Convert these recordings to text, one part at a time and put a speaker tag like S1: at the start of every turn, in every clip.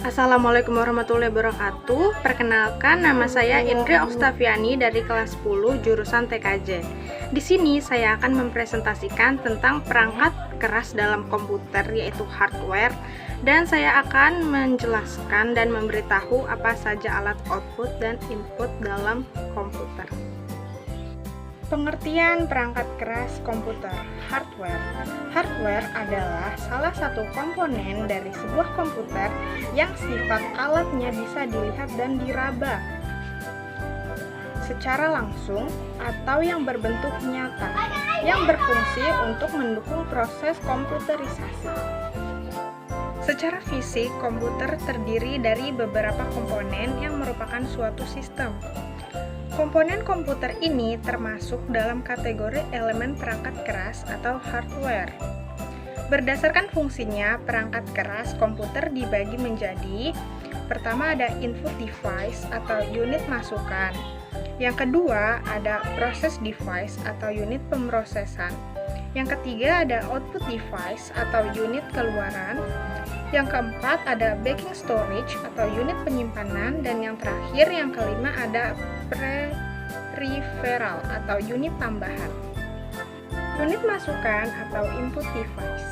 S1: Assalamualaikum warahmatullahi wabarakatuh. Perkenalkan, nama saya Indri Oktaviani dari kelas 10 jurusan TKJ. Di sini saya akan mempresentasikan tentang perangkat keras dalam komputer, yaitu hardware, dan saya akan menjelaskan dan memberitahu apa saja alat output dan input dalam komputer. Pengertian perangkat keras komputer. Hardware. Hardware adalah salah satu komponen dari sebuah komputer yang sifat alatnya bisa dilihat dan diraba secara langsung atau yang berbentuk nyata, yang berfungsi untuk mendukung proses komputerisasi. Secara fisik, komputer terdiri dari beberapa komponen yang merupakan suatu sistem. Komponen komputer ini termasuk dalam kategori elemen perangkat keras atau hardware. Berdasarkan fungsinya, perangkat keras komputer dibagi menjadi: pertama ada input device atau unit masukan. Yang kedua ada process device atau unit pemrosesan. Yang ketiga ada output device atau unit keluaran. Yang keempat ada backing storage atau unit penyimpanan, dan yang terakhir yang kelima ada peripheral atau unit tambahan. Unit masukan atau input device.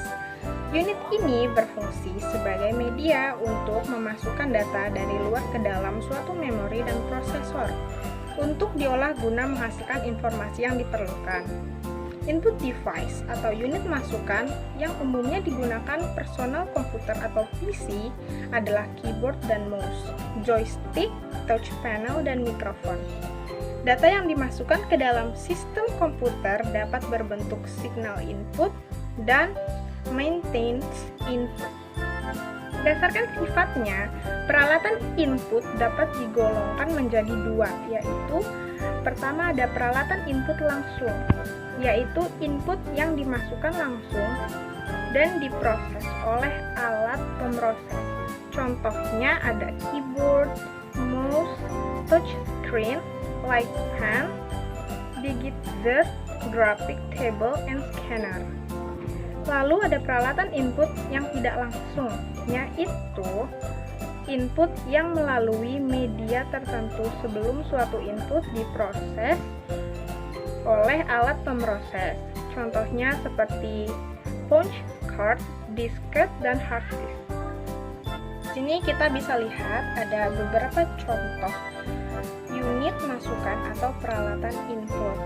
S1: Unit ini berfungsi sebagai media untuk memasukkan data dari luar ke dalam suatu memori dan prosesor untuk diolah guna menghasilkan informasi yang diperlukan. Input device atau unit masukan yang umumnya digunakan personal komputer atau PC adalah keyboard dan mouse, joystick, touch panel, dan mikrofon. Data yang dimasukkan ke dalam sistem komputer dapat berbentuk signal input dan maintenance input. Berdasarkan sifatnya, peralatan input dapat digolongkan menjadi dua, yaitu pertama ada peralatan input langsung, yaitu input yang dimasukkan langsung dan diproses oleh alat pemroses. Contohnya ada keyboard, mouse, touch screen, light pen, digit Z, graphic table, and scanner. Lalu ada peralatan input yang tidak langsung, yaitu input yang melalui media tertentu sebelum suatu input diproses oleh alat pemroses. Contohnya seperti punch card, disket, dan hard disk. Sini kita bisa lihat ada beberapa contoh unit masukan atau peralatan input.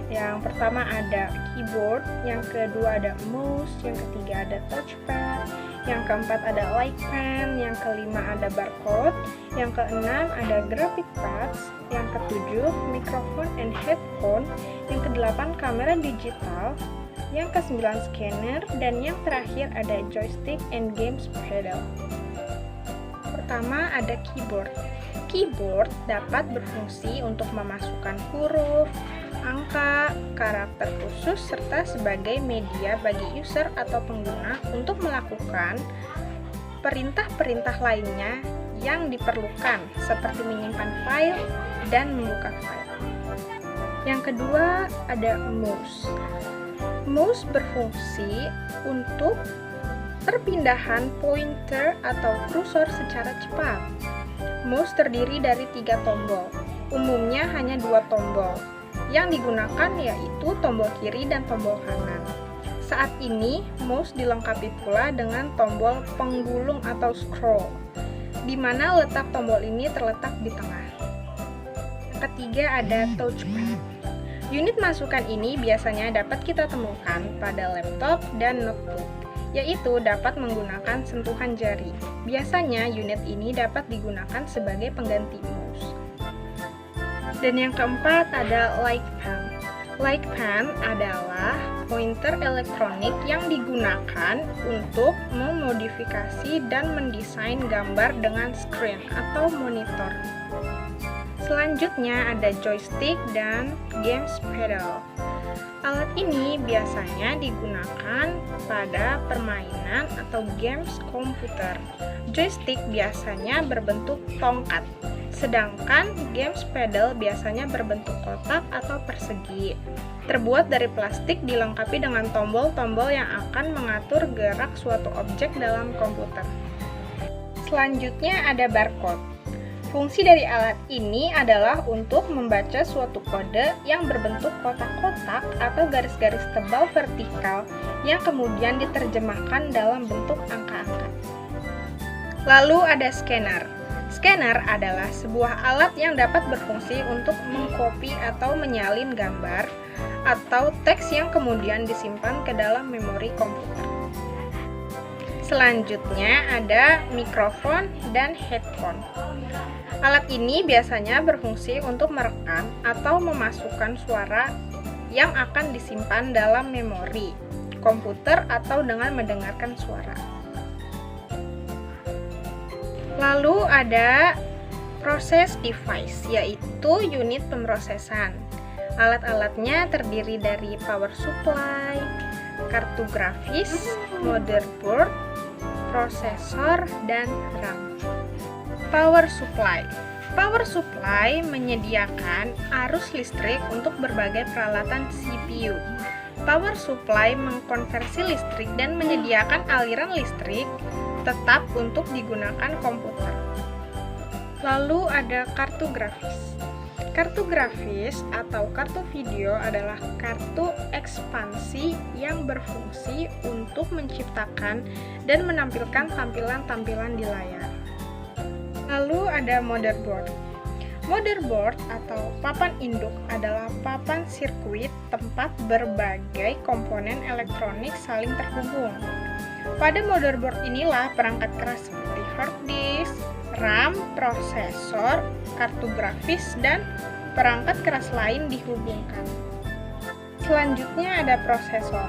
S1: Yang pertama ada keyboard, yang kedua ada mouse, yang ketiga ada touchpad, yang keempat ada light pen, yang kelima ada barcode, yang keenam ada graphic pads, yang ketujuh mikrofon and headphone, yang kedelapan kamera digital, yang kesembilan scanner, dan yang terakhir ada joystick and games pedal. Pertama ada keyboard. Keyboard dapat berfungsi untuk memasukkan huruf, angka, karakter khusus, serta sebagai media bagi user atau pengguna untuk melakukan perintah-perintah lainnya yang diperlukan, seperti menyimpan file dan membuka file. Yang kedua ada mouse. Mouse berfungsi untuk perpindahan pointer atau kursor secara cepat. Mouse terdiri dari 3 tombol, umumnya hanya 2 tombol. Yang digunakan yaitu tombol kiri dan tombol kanan. Saat ini, mouse dilengkapi pula dengan tombol penggulung atau scroll, di mana letak tombol ini terletak di tengah. Yang ketiga ada touchpad. Unit masukan ini biasanya dapat kita temukan pada laptop dan notebook, yaitu dapat menggunakan sentuhan jari. Biasanya unit ini dapat digunakan sebagai pengganti mouse. Dan yang keempat ada light pen. Light pen adalah pointer elektronik yang digunakan untuk memodifikasi dan mendesain gambar dengan screen atau monitor. Selanjutnya ada joystick dan games pedal. Alat ini biasanya digunakan pada permainan atau games komputer. Joystick biasanya berbentuk tongkat, sedangkan games pedal biasanya berbentuk kotak atau persegi. Terbuat dari plastik, dilengkapi dengan tombol-tombol yang akan mengatur gerak suatu objek dalam komputer. Selanjutnya ada barcode. Fungsi dari alat ini adalah untuk membaca suatu kode yang berbentuk kotak-kotak atau garis-garis tebal vertikal yang kemudian diterjemahkan dalam bentuk angka-angka. Lalu ada scanner. Scanner adalah sebuah alat yang dapat berfungsi untuk mengcopy atau menyalin gambar atau teks yang kemudian disimpan ke dalam memori komputer. Selanjutnya ada mikrofon dan headphone. Alat ini biasanya berfungsi untuk merekam atau memasukkan suara yang akan disimpan dalam memori komputer atau dengan mendengarkan suara. Lalu ada process device, yaitu unit pemrosesan. Alat-alatnya terdiri dari power supply, kartu grafis, motherboard, prosesor, dan RAM. Power supply. Power supply menyediakan arus listrik untuk berbagai peralatan CPU. Power supply mengkonversi listrik dan menyediakan aliran listrik tetap untuk digunakan komputer. Lalu ada kartu grafis. Kartu grafis atau kartu video adalah kartu ekspansi yang berfungsi untuk menciptakan dan menampilkan tampilan-tampilan di layar. Lalu ada motherboard. Motherboard atau papan induk adalah papan sirkuit tempat berbagai komponen elektronik saling terhubung. Pada motherboard inilah perangkat keras seperti hard disk, RAM, prosesor, kartu grafis, dan perangkat keras lain dihubungkan. Selanjutnya ada prosesor.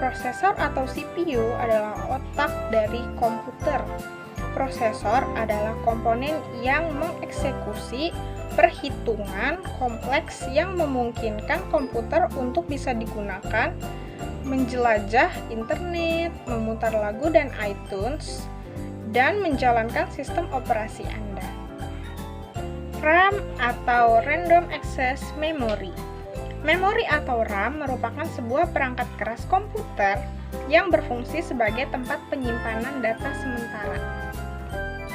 S1: Prosesor atau CPU adalah otak dari komputer. Prosesor adalah komponen yang mengeksekusi perhitungan kompleks yang memungkinkan komputer untuk bisa digunakan menjelajah internet, memutar lagu dan iTunes, dan menjalankan sistem operasi Anda. RAM atau Random Access Memory. Memori atau RAM merupakan sebuah perangkat keras komputer yang berfungsi sebagai tempat penyimpanan data sementara.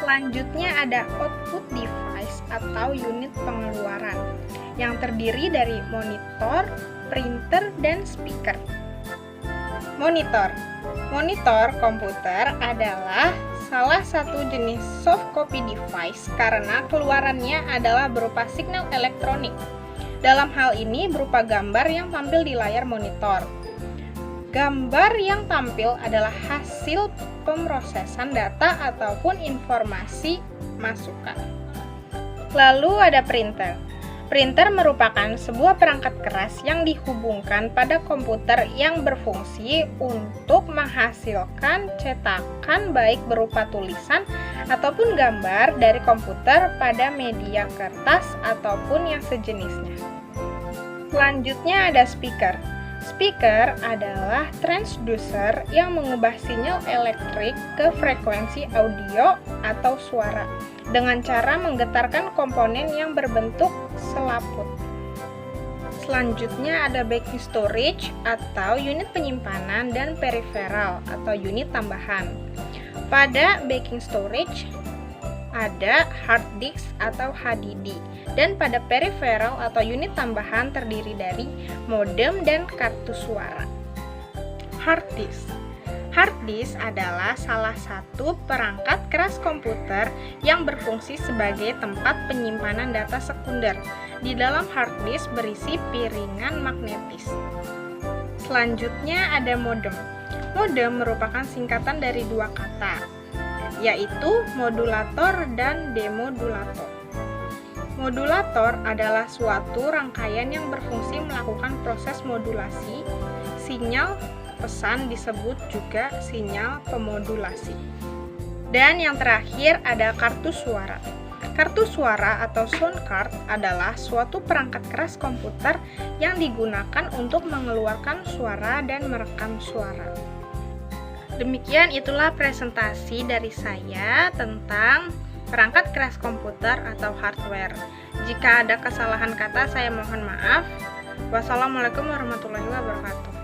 S1: Selanjutnya ada output device atau unit pengeluaran yang terdiri dari monitor, printer, dan speaker. Monitor. Monitor komputer adalah salah satu jenis soft copy device karena keluarannya adalah berupa signal elektronik. Dalam hal ini berupa gambar yang tampil di layar monitor. Gambar yang tampil adalah hasil pemrosesan data ataupun informasi masukan. Lalu ada printer. Printer merupakan sebuah perangkat keras yang dihubungkan pada komputer yang berfungsi untuk menghasilkan cetakan baik berupa tulisan ataupun gambar dari komputer pada media kertas ataupun yang sejenisnya. Selanjutnya ada speaker. Speaker adalah transducer yang mengubah sinyal elektrik ke frekuensi audio atau suara dengan cara menggetarkan komponen yang berbentuk selaput. Selanjutnya ada backing storage atau unit penyimpanan dan peripheral atau unit tambahan. Pada backing storage ada hard disk atau HDD, dan pada peripheral atau unit tambahan terdiri dari modem dan kartu suara. Hard disk. Hard disk adalah salah satu perangkat keras komputer yang berfungsi sebagai tempat penyimpanan data sekunder. Di dalam hard disk berisi piringan magnetis. Selanjutnya ada modem. Modem merupakan singkatan dari dua kata, yaitu modulator dan demodulator. Modulator adalah suatu rangkaian yang berfungsi melakukan proses modulasi. Sinyal pesan disebut juga sinyal pemodulasi. Dan yang terakhir ada kartu suara. Kartu suara atau sound card adalah suatu perangkat keras komputer yang digunakan untuk mengeluarkan suara dan merekam suara. Demikian itulah presentasi dari saya tentang perangkat keras komputer atau hardware. Jika ada kesalahan kata, saya mohon maaf. Wassalamualaikum warahmatullahi wabarakatuh.